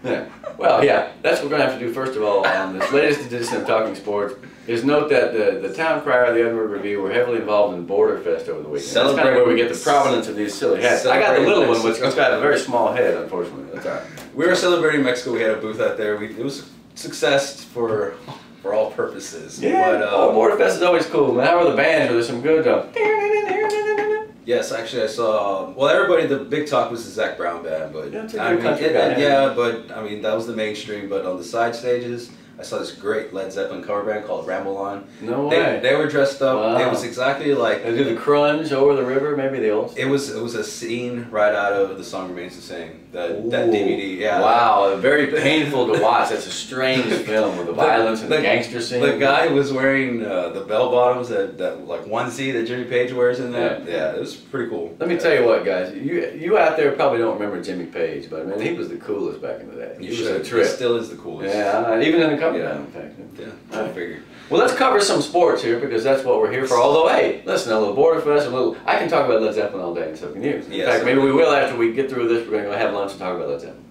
Yeah. Well, yeah, that's what we're going to have to do first of all on this latest edition of Talking Sports, is note that the Town Crier, the Edinburgh Review, were heavily involved in Borderfest over the weekend. That's kind of where we get the provenance of these silly hats. I got the little one, which got a very small head, unfortunately. That's all right. We were celebrating Mexico. We had a booth out there. It was a success for all purposes. Yeah, but, Borderfest is always cool. Man, how are the bands? There's some good... Yes, actually, I saw. Well, everybody. The big talk was the Zach Brown band, but yeah, but I mean that was the mainstream. But on the side stages, I saw this great Led Zeppelin cover band called Ramble On. No way. They were dressed up. Wow. It was exactly like they do the crunge over the river, maybe the old. It was a scene right out of The Song Remains the Same. That DVD. Yeah. Wow, very painful to watch. That's a strange film with the violence and the gangster scene. The guy was wearing the bell bottoms that like onesie that Jimmy Page wears in that. Yeah, it was pretty cool. Let me tell you what, guys. You out there probably don't remember Jimmy Page, but I mean he was the coolest back in the day. He was a trip. He still is the coolest. Yeah, even in the cover band, in fact. Yeah, I figured. Well, let's cover some sports here because that's what we're here for. Although, hey, listen, a little Borderfest, I can talk about Led Zeppelin all day, and so can you. In fact, maybe we will after we get through this. We're going to go have lunch and talk about Led Zeppelin.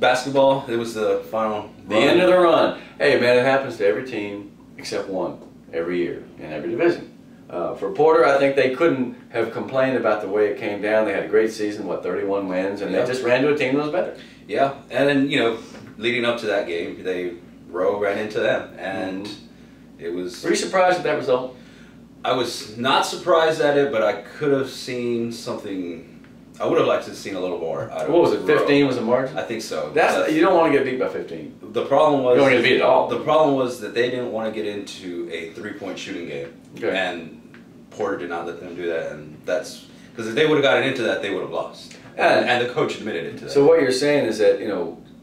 Basketball, it was the final The end of the run. Hey, man, it happens to every team except one every year in every division. For Porter, I think they couldn't have complained about the way it came down. They had a great season, 31 wins, and they just ran to a team that was better. Yeah, and then, leading up to that game, Rowe ran into them, and it was... Were you surprised at that result? I was not surprised at it, but I could have seen something... I would have liked to have seen a little more. What was it, 15 was the margin? I think so. You don't want to get beat by 15. The problem was... You don't want to get beat at all. The problem was that they didn't want to get into a three-point shooting game. Okay. And Porter did not let them do that, and that's... Because if they would have gotten into that, they would have lost. And the coach admitted it to that. So what you're saying is that,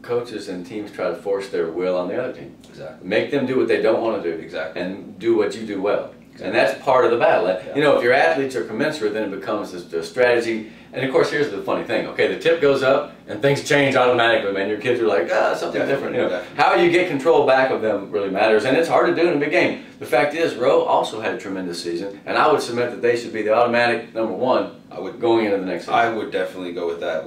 coaches and teams try to force their will on the other team. Exactly. Make them do what they don't want to do. Exactly. And do what you do well. Exactly. And that's part of the battle. Yeah. If your athletes are commensurate, then it becomes a strategy. And of course, here's the funny thing. Okay, the tip goes up and things change automatically, man. Your kids are like, something different. How you get control back of them really matters. And it's hard to do in a big game. The fact is, Rowe also had a tremendous season. And I would submit that they should be the automatic #1 going into the next season. I would definitely go with that.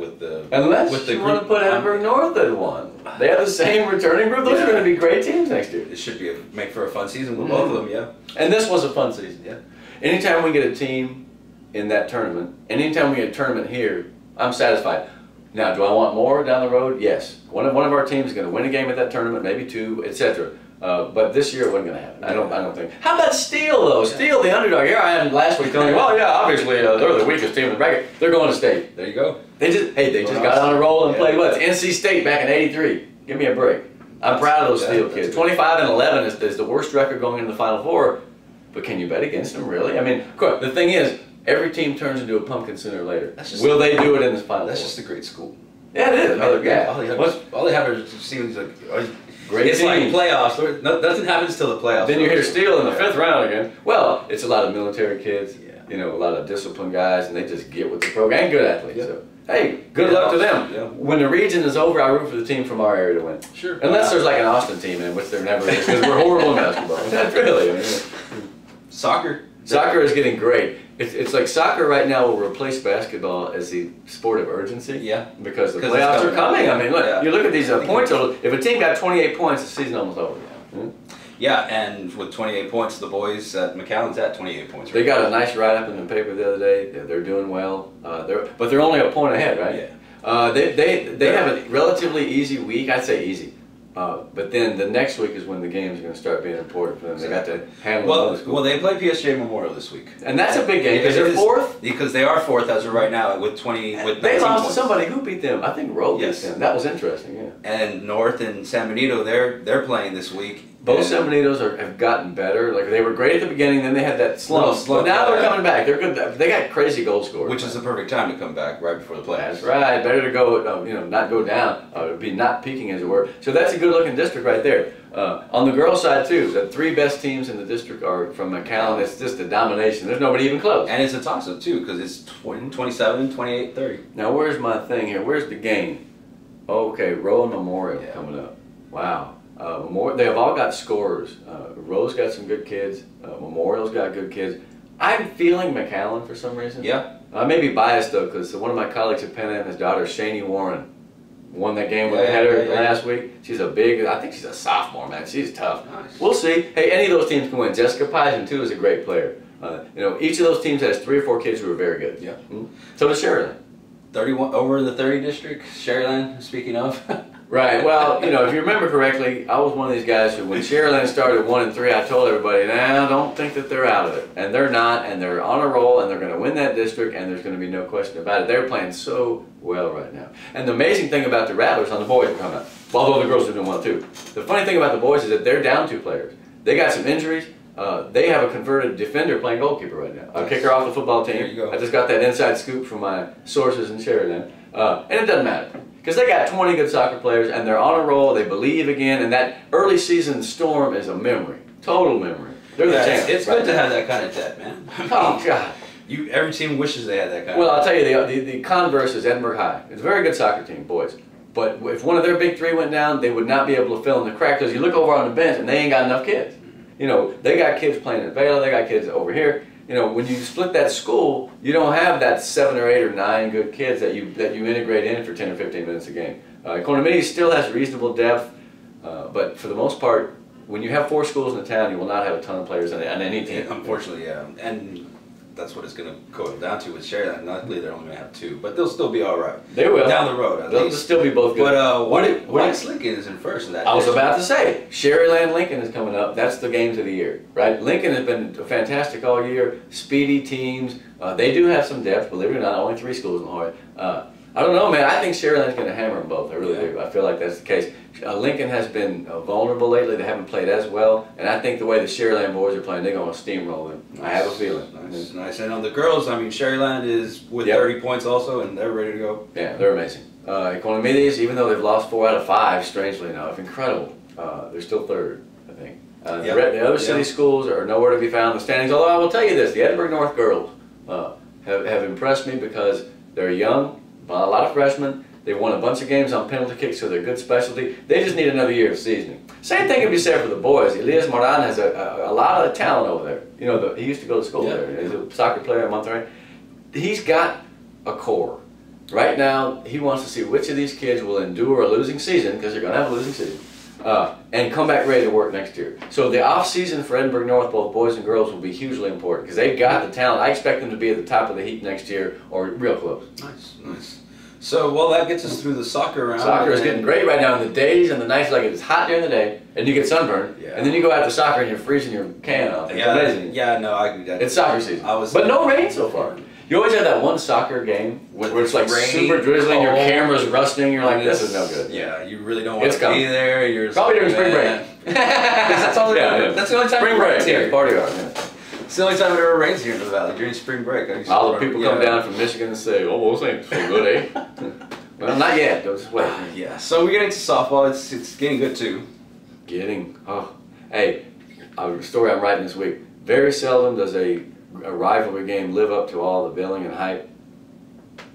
Unless you want to put Edinburgh North at 1. They have the same returning group. Those are going to be great teams next year. It should be make for a fun season with both of them, yeah. And this was a fun season, yeah. Anytime we get a team in that tournament, anytime we get a tournament here, I'm satisfied. Now, do I want more down the road? Yes. One of our teams is going to win a game at that tournament, maybe 2, etc. But this year it wasn't going to happen. I don't think. How about Steele though? Steele, the underdog. Here I am last week telling you, well, yeah, obviously they're the weakest team in the bracket. They're going to state. There you go. They just got on a roll and played what? NC State back in '83. Give me a break. I'm proud of those Steele kids. 25-11 is the worst record going into the Final Four. But can you bet against them, really? I mean, of course, the thing is, every team turns into a pumpkin sooner or later. Will they do it in this Final Four? That's just a great school. Yeah, it is. All they have is seems like great. It's like playoffs. Nothing happens until the playoffs. Then you hear Steele in the 5th round again. Well, it's a lot of military kids. A lot of disciplined guys, and they just get with the program. And good athletes. Yeah. So, hey, good luck to them. Yeah. When the region is over, I root for the team from our area to win. Sure. Unless there's like an Austin team in which there never is, because we're horrible in basketball. Really. Soccer. Soccer is getting great. It's like soccer right now will replace basketball as the sport of urgency. Yeah. Because the playoffs are coming. I mean, look, you look at these point totals. If a team got 28 points, the season almost over. Yeah, and with 28 points, the boys at McAllen's at 28 points. They got a nice write-up in the paper the other day. They're doing well. But they're only a point ahead, right? Yeah. They have a relatively easy week. I'd say easy. But then the next week is when the games are going to start being important for them. They got to handle the school. Well, they play PSG Memorial this week, and that's a big game because they're 4th. Because they are 4th as of right now with 20. With they lost points. to somebody who beat them. I think Rowe beat them. That was interesting. Yeah. And North and San Benito, they're playing this week. Both San Benitos have gotten better. Like they were great at the beginning, then they had that slump. But now they're coming back. They're good. They got crazy goal scorers. Which is the perfect time to come back right before the playoffs. That's right. Better to go, not go down, be not peaking as it were. So that's a good-looking district right there. On the girls' side too, the 3 best teams in the district are from McAllen. It's just a domination. There's nobody even close. And it's a toss-up too, because it's 27, 28, 30. Now where's my thing here? Where's the game? Okay, Rowe and Memorial coming up. Wow. They have all got scorers. Rowe's got some good kids. Memorial's got good kids. I'm feeling McAllen for some reason. Yeah. I may be biased though, because one of my colleagues at Penn Am, his daughter, Shani Warren, won that game with a header last week. She's a big, I think she's a sophomore, man. She's tough. Nice. We'll see. Hey, any of those teams can win. Jessica Pison, too, is a great player. You know, each of those teams has 3 or 4 kids who are very good. Yeah. So does Sherryland. 31 over the 30 district. Sherryland, speaking of. Right. Well, you know, if you remember correctly, I was one of these guys who, when Sherryland started 1-3, I told everybody, nah, don't think that they're out of it. And they're not, and they're on a roll, and they're going to win that district, and there's going to be no question about it. They're playing so well right now. And the amazing thing about the Rattlers on the boys are coming up, although the girls are doing well too. The funny thing about the boys is that they're down 2 players. They got some injuries. They have a converted defender playing goalkeeper right now. I'll kick her off the football team. There you go. I just got that inside scoop from my sources in Sherryland. And it doesn't matter. Because they got 20 good soccer players, and they're on a roll, they believe again, and that early season storm is a memory. Total memory. They're the champs. It's good to have that kind of depth, man. Oh, God. Every team wishes they had that kind Well, of I'll tell you, the converse is Edinburgh High. It's a very good soccer team, boys. But if one of their big 3 went down, they would not be able to fill in the crack, because you look over on the bench, and they ain't got enough kids. You know, they got kids playing in Vale, they got kids over here. You know, when you split that school, you don't have that 7 or 8 or 9 good kids that you integrate in for 10 or 15 minutes a game. Economidis still has reasonable depth, but for the most part, when you have 4 schools in the town, you will not have a ton of players on any team. Unfortunately, yeah. And that's what it's going to go down to with Sherryland. Luckily, they're only going to have 2, but they'll still be all right. They will. Down the road, They'll still be both good. But what Lincoln is in first in that. I was about to say, Sherryland Lincoln is coming up. That's the games of the year, right? Lincoln has been fantastic all year. Speedy teams. They do have some depth, believe it or not. Only 3 schools in Hawaii. I don't know, man. I think Sherryland's going to hammer them both. I really do. I feel like that's the case. Lincoln has been vulnerable lately. They haven't played as well. And I think the way the Sherryland boys are playing, they're going to steamroll them. Nice. I have a feeling. Nice. And on the girls, I mean, Sherryland is with 30 points also, and they're ready to go. Yeah, they're amazing. Economidis, even though they've lost 4 out of 5, strangely enough, incredible. They're still 3rd, I think. The other city schools are nowhere to be found in the standings. Although I will tell you this, the Edinburgh North girls have impressed me because they're young. A lot of freshmen. They've won a bunch of games on penalty kicks, so they're good specialty. They just need another year of seasoning. Same thing can be said for the boys. Elias Moran has a lot of talent over there. You know, he used to go to school there. He's a soccer player in Monterrey. He's got a core. Right now, he wants to see which of these kids will endure a losing season, because they're going to have a losing season, and come back ready to work next year. So the off-season for Edinburgh North, both boys and girls, will be hugely important, because they've got the talent. I expect them to be at the top of the heap next year, or real close. Nice. So, well, that gets us through the soccer round. Soccer is getting great right now in the days and the nights. Like, it's hot during the day, and you get sunburned, and then you go out to soccer and you're freezing your can off. It's amazing. Yeah, no, I agree. It's soccer season. But no rain so far. You always have that one soccer game where it's like super drizzling, your camera's rusting, you're like, this is no good. Yeah, you really don't want to be there. You're probably during spring break. That's all That's the only time spring break here. Party hard. It's the only time it ever rains here in the valley, during spring break. All the people come down from Michigan and say, oh, well, it's so good, eh? Well, not yet. Don't just wait. Yeah. So we get into softball. It's getting good too. Hey, a story I'm writing this week. Very seldom does a rivalry game live up to all the billing and hype.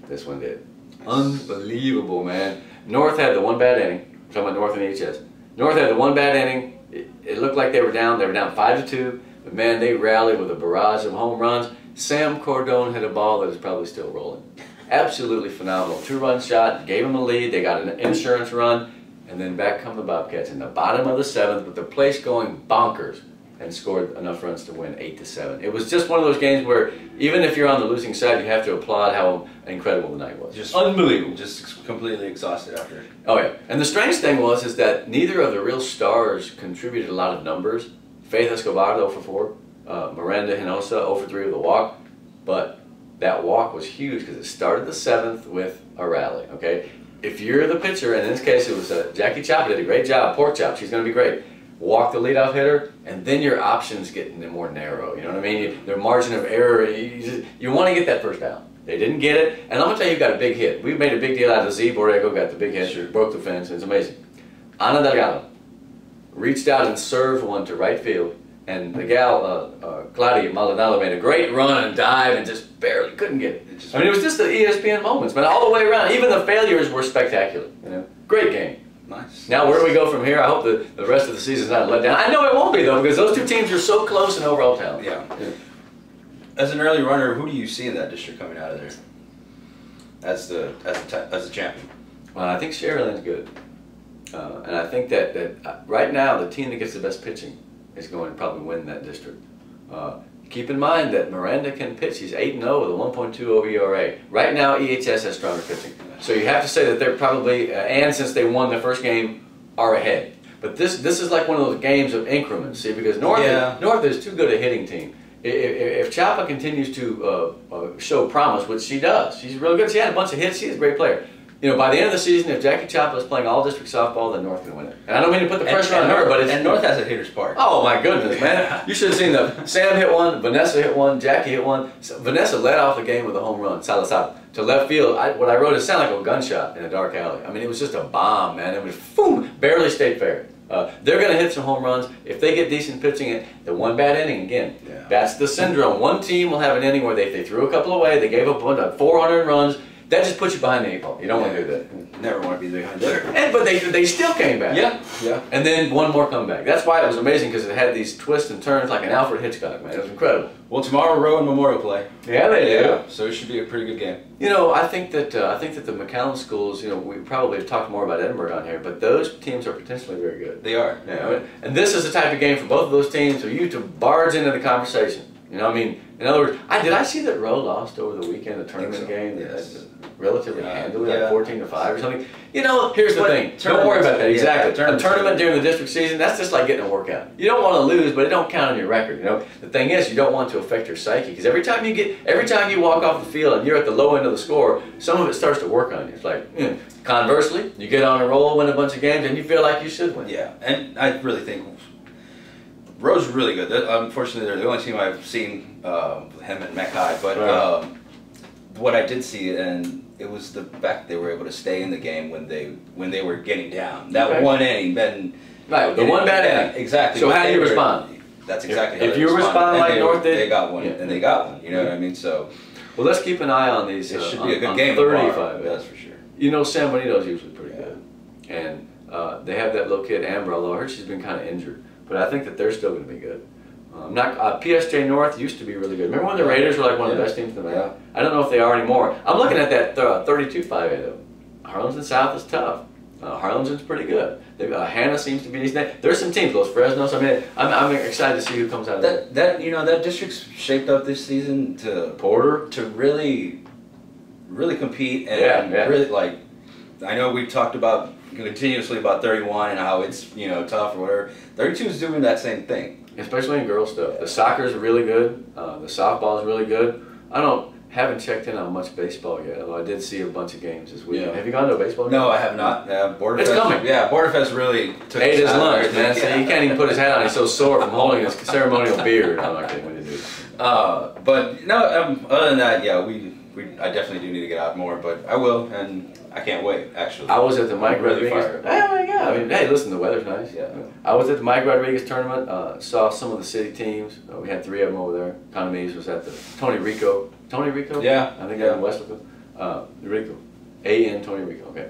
This one did. Unbelievable, man. North had the one bad inning. I'm talking about North and EHS. North had the one bad inning. It looked like they were down. They were down 5-2. But man, they rallied with a barrage of home runs. Sam Cordone hit a ball that is probably still rolling. Absolutely phenomenal. 2-run shot, gave them a lead. They got an insurance run, and then back come the Bobcats in the bottom of the 7th with the place going bonkers, and scored enough runs to win 8-7. It was just one of those games where even if you're on the losing side, you have to applaud how incredible the night was. Just unbelievable. Just completely exhausted after. Oh yeah. And the strange thing is that neither of the real stars contributed a lot of numbers. Faith Escobar 0 for 4, Miranda Hinosa 0 for 3 with a walk, but that walk was huge because it started the 7th with a rally, okay? If you're the pitcher, and in this case it was Jackie Chopper did a great job, Pork Chop, she's going to be great. Walk the leadoff hitter, and then your options get more narrow, you know what I mean? Their margin of error, you want to get that first down. They didn't get it, and I'm going to tell you, you got a big hit. We made a big deal out of Z. Borrego got the big hit, broke the fence, it's amazing. Ana Delgado reached out and served one to right field, and the gal, Claudia Maldonado, made a great run and dive and just barely couldn't get it. I mean, it was just the ESPN moments, but all the way around. Even the failures were spectacular. You know, great game. Nice. Now, where do we go from here? I hope the rest of the season's not let down. I know it won't be, though, because those 2 teams are so close in overall talent. Yeah. As an early runner, who do you see in that district coming out of there as the champion? Well, I think Sherilyn's good. And I think that right now, the team that gets the best pitching is going to probably win that district. Keep in mind that Miranda can pitch. He's 8-0 with a 1.20 ERA. Right now, EHS has stronger pitching. So you have to say that they're probably, and since they won their first game, are ahead. But this is like one of those games of increments, see, because North is too good a hitting team. If Chapa continues to show promise, which she does, she's really good. She had a bunch of hits. She's a great player. You know, by the end of the season, if Jackie Chapa is playing all district softball, then North can win it. And I don't mean to put the pressure on her, but and North has a hitter's park. Oh my goodness, man! You should have seen Sam hit one, Vanessa hit one, Jackie hit one. Vanessa led off the game with a home run, Salazar, to left field. What I wrote, it sounded like a gunshot in a dark alley. I mean, it was just a bomb, man. It was boom, barely stayed fair. They're going to hit some home runs if they get decent pitching. The one bad inning again. Yeah. That's the syndrome. One team will have an inning where they threw a couple away. They gave up 400 runs. That just puts you behind the 8 ball. You don't want to do that. Never want to be behind there. But they still came back. Yeah, yeah. And then one more comeback. That's why it was amazing, because it had these twists and turns like an Alfred Hitchcock, man. It was incredible. Well, tomorrow Row and Memorial play. Yeah, they do. Yeah, so it should be a pretty good game. You know, I think that the McAllen schools, you know, we probably have talked more about Edinburgh on here, but those teams are potentially very good. They are. Yeah. And this is the type of game for both of those teams for you to barge into the conversation. You know, I mean, in other words, did I see that Rowe lost over the weekend a tournament game? Yes. Relatively handily, like 14-5 or something. You know, here's the thing. Don't worry about that. Exactly. A tournament during the district season, that's just like getting a workout. You don't want to lose, but it don't count on your record. You know, the thing is, you don't want to affect your psyche, because every time you walk off the field and you're at the low end of the score, some of it starts to work on you. It's like, conversely, you get on a roll, win a bunch of games, and you feel like you should win. Yeah, and I really think Rowe's really good. Unfortunately, they're the only team I've seen him and Mac High, but what I did see, and it was the fact they were able to stay in the game when they were getting down. That one inning, then the one bad inning. Exactly. So how do you respond? That's exactly how if you respond like North did. They got one, and they got one. You know what I mean? So, well, let's keep an eye on these. It should be a good game. 35. That's for sure. You know, San Benito's usually pretty good, and they have that little kid Amber. Although I heard she's been kind of injured, but I think that they're still going to be good. PSJ North used to be really good. Remember when the Raiders were like one of the best teams in the MAC? I don't know if they are anymore. I'm looking at that 32-5A though. Harlingen South is tough. Harlingen's pretty good. Hannah seems to be decent. There's some teams, those Fresnos. I mean, I'm excited to see who comes out of that. That district's shaped up this season to Porter to really compete and really like. I know we've talked about continuously about 31 and how it's tough or whatever. 32 is doing that same thing. Especially in girl stuff. The soccer's really good. The softball's really good. Haven't checked in on much baseball yet, although I did see a bunch of games this weekend. Have you gone to a baseball game? No, I have not. Borderfest, it's coming. Yeah, Borderfest really took ate his lunch, man. So he can't even put his hat on. He's so sore from holding his ceremonial beard. I'm not kidding. We did do. But no, other than that, yeah, I definitely do need to get out more, but I will, and I can't wait, actually. I was at the Mike Rodriguez. Oh my God! I mean, hey, listen, the weather's nice. Yeah. I was at the Mike Rodriguez tournament. Saw some of the city teams. We had 3 of them over there. Economies was at the Tony Rico. Tony Rico? Yeah. I think they're in Westwood. Rico. A.N. Tony Rico. Okay.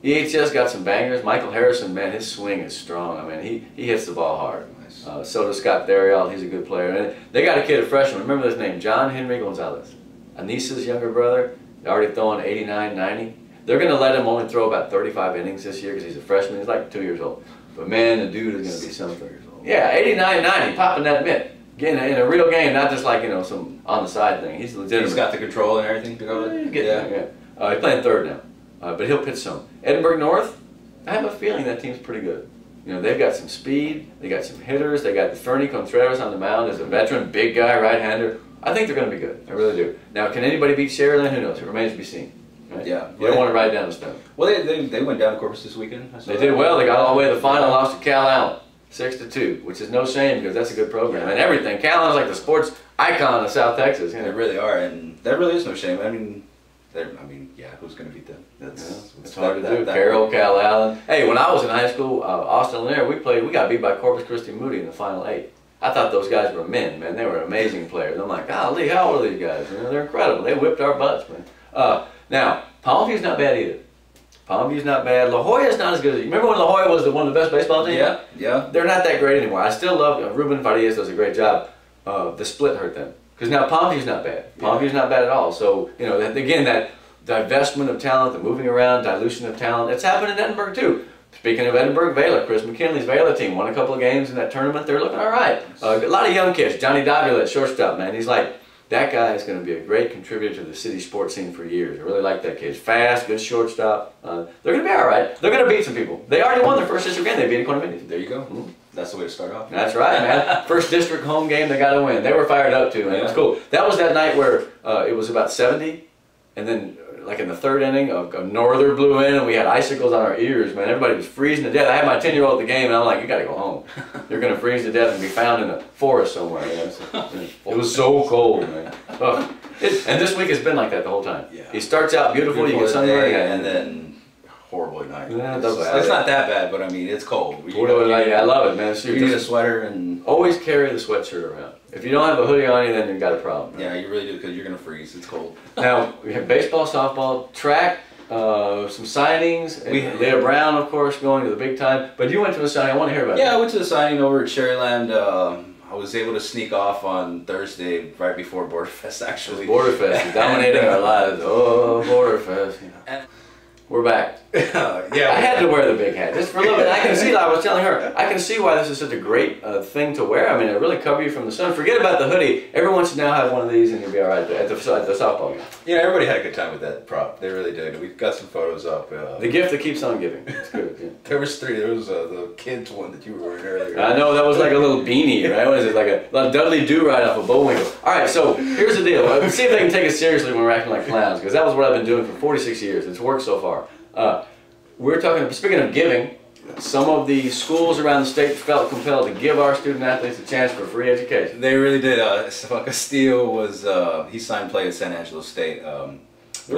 EHS got some bangers. Michael Harrison, man, his swing is strong. I mean, he hits the ball hard. Nice. So does Scott Therial. He's a good player. And they got a kid, a freshman. Remember his name? John Henry Gonzalez. Anissa's younger brother. They're already throwing 89, 90. They're going to let him only throw about 35 innings this year because he's a freshman. He's like 2 years old. But man, the dude is going to be something. Yeah, 89, 90, popping that mitt. Getting in a real game, not just like, some on the side thing. He's legitimate. He's got the control and everything to go with it? He's playing third now. But he'll pitch some. Edinburgh North, I have a feeling that team's pretty good. They've got some speed. They got some hitters. They got the Fernie Contreras on the mound as a veteran, big guy, right-hander. I think they're going to be good. I really do. Now, can anybody beat Sherilyn? Who knows? It remains to be seen. Right? Yeah. You don't want to ride down the stone. Well, they went down to Corpus this weekend. They did well. They got all the way to the final, lost to Cal Allen. 6-2, which is no shame because that's a good program and everything. Cal Allen's like the sports icon of South Texas. They really are, and that really is no shame. I mean, yeah, who's going to beat them? It's hard to do. Carroll, Cal Allen. Hey, when I was in high school, Austin Lanier, we got beat by Corpus Christi Moody in the final 8. I thought those guys were men, man. They were amazing players. I'm like, golly, how old are these guys? They're incredible. They whipped our butts, man. Now, Palmview's not bad either. Palmview's not bad. La Jolla's not as good as... Remember when La Jolla was one of the best baseball teams? Yeah, yeah. They're not that great anymore. I still love... Ruben Farias does a great job. The split hurt them. Because now Palmview's not bad. Palmview's not bad at all. So, again, divestment of talent, the moving around, dilution of talent. It's happened in Edinburgh too. Speaking of Edinburgh, Vela, Chris McKinley's Vela team won a couple of games in that tournament. They're looking all right. A lot of young kids. Johnny Davila at shortstop, man. He's like, that guy is going to be a great contributor to the city sports scene for years. I really like that kid. He's fast, good shortstop. They're going to be all right. They're going to beat some people. They already won their first district game. They beat Equanimity. There you go. That's the way to start off. That's right, man. First district home game, they got to win. They were fired up too, man. It was cool. That was that night where it was about 70, and then like in the third inning, a norther blew in, and we had icicles on our ears, man. Everybody was freezing to death. I had my 10-year-old at the game, and I'm like, you got to go home. You're going to freeze to death and be found in a forest somewhere. You know? It was so cold, man. Oh. And this week has been like that the whole time. Yeah. He starts out beautiful, you get sunburned, and then horrible at night. Yeah, it's not that bad, but I mean, it's cold. I love it, man. You need a sweater and... Always carry the sweatshirt around. If you don't have a hoodie on you, then you've got a problem. Right? Yeah, you really do, because you're going to freeze. It's cold. Now, we have baseball, softball, track, some signings. Leah Brown, of course, going to the big time. But you went to a signing. I want to hear about that. Yeah, I went to the signing over at Cherryland. I was able to sneak off on Thursday, right before Borderfest, actually. Borderfest is dominating our lives. Oh, Borderfest. We're back. Yeah, I had to wear the big hat just for a little bit. I can see, I was telling her, I can see why this is such a great thing to wear. I mean, it really covers you from the sun. Forget about the hoodie. Everyone should now have one of these and you'll be all right at the softball game. Yeah, everybody had a good time with that prop. They really did. We've got some photos up. The gift that keeps on giving. It's good. Yeah. There was three. There was the kids one that you were wearing earlier. I know, that was like a little beanie, right? What is it, like a Dudley Do-Right off a Bullwinkle. All right, so here's the deal. Let's see if they can take us seriously when we're acting like clowns, because that was what I've been doing for 46 years. It's worked so far. We're talking, speaking of giving, some of the schools around the state felt compelled to give our student athletes a chance for free education. They really did. Castillo was, he signed play at San Angelo State. Yeah, it's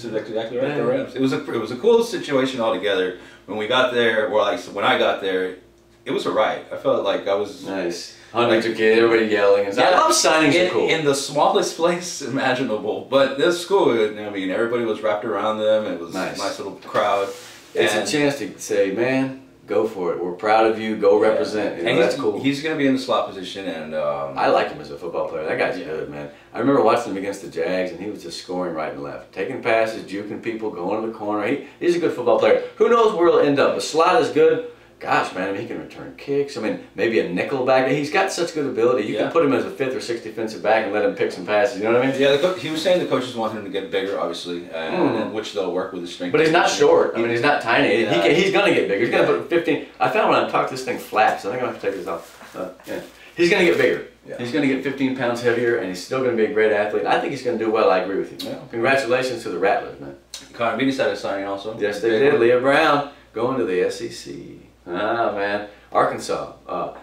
exactly right. The Rams. It was a cool situation altogether. When we got there, when I got there, it was a riot. I felt like I was nice. Hundreds of kids, everybody yelling. And I love signings. Are cool. In the smallest place imaginable, but this school, I mean, everybody was wrapped around them. It was a nice little crowd. It's a chance to say, man, go for it. We're proud of you. Go represent. You know, that's cool. He's going to be in the slot position, and I like him as a football player. That guy's good, man. I remember watching him against the Jags, and he was just scoring right and left, taking passes, juking people, going to the corner. He's a good football player. Who knows where he'll end up? The slot is good. Gosh, man, I mean, he can return kicks. I mean, maybe a nickel back. He's got such good ability. You can put him as a 5th or 6th defensive back and let him pick some passes. You know what I mean? Yeah, he was saying the coaches want him to get bigger, obviously, and which they'll work with his strength. But he's not short. I mean, he's not tiny. Yeah. He's going to get bigger. He's going to put 15. I found when I talked, this thing flaps. So I think I'm going to have to take this off. He's going to get bigger. Yeah. He's going to get 15 pounds heavier, and he's still going to be a great athlete. I think he's going to do well. I agree with you. Yeah. Congratulations to the Rattlers, man. Connor Beatty had a signing also. Yes, they did. Leah Brown going to the SEC. Ah, man. Arkansas.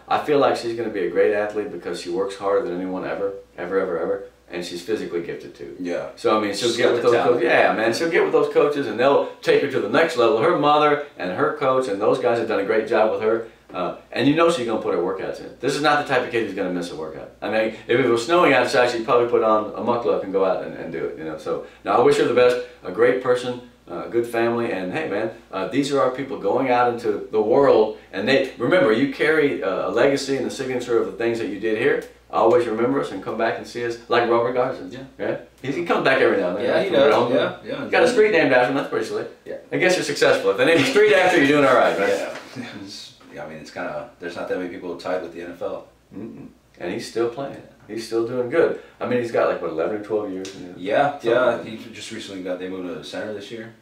I feel like she's going to be a great athlete because she works harder than anyone ever. And she's physically gifted too. Yeah. So, I mean, she'll get with those coaches. Yeah, man. She'll get with those coaches and they'll take her to the next level. Her mother and her coach and those guys have done a great job with her. And you know she's going to put her workouts in. This is not the type of kid who's going to miss a workout. I mean, if it was snowing outside, she'd probably put on a muckluck and go out and do it, you know. So, now I wish her the best. A great person. Good family, and hey man, these are our people going out into the world, and remember, you carry a legacy and the signature of the things that you did here. Always remember us and come back and see us, like Robert Garza. Yeah, right? He comes back every now and then. Yeah, he does. Yeah. Got a street named after him. That's pretty slick. Yeah. I guess you're successful. If they name a street after, you're doing all right, right? Yeah. I mean, it's kind of, there's not that many people tied with the NFL. And he's still playing. He's still doing good. I mean, he's got like, what, 11 or 12 years? Yeah. He just recently they moved to the center this year.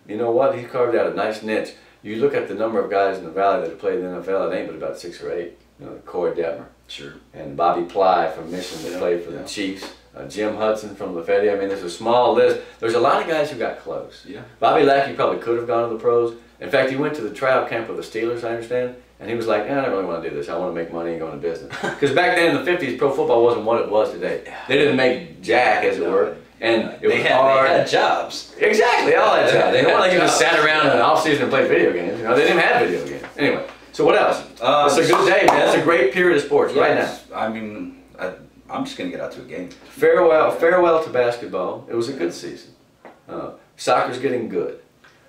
You know what? He carved out a nice niche. You look at the number of guys in the Valley that have played in the NFL, it ain't but about 6 or 8. You know, Corey Detmer. Sure. And Bobby Ply from Mission that played for the Chiefs. Jim Hudson from Lafayette. I mean, there's a small list. There's a lot of guys who got close. Yeah. Bobby Lackey probably could have gone to the pros. In fact, he went to the tryout camp with the Steelers, I understand. And he was like, I don't really want to do this. I want to make money and go into business. Because back then in the 50s, pro football wasn't what it was today. They didn't make jack, as it were. And it was hard. They had jobs. Exactly, they all had jobs. They weren't like you just sat around in the off-season and played video games. You know, they didn't have video games. Anyway, so what else? It's a good day, man. It's a great period of sports right now. I mean, I'm just going to get out to a game. Farewell to basketball. It was a good season. Soccer's getting good.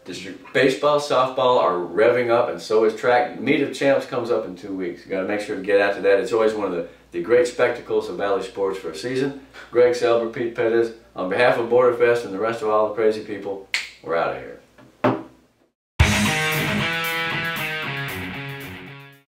district. Baseball, softball are revving up, and so is track. Meet of Champs comes up in 2 weeks. You got to make sure to get out to that. It's always one of the great spectacles of Valley sports for a season. Greg Selber, Pete Pettis, on behalf of Borderfest and the rest of all the crazy people, we're out of here.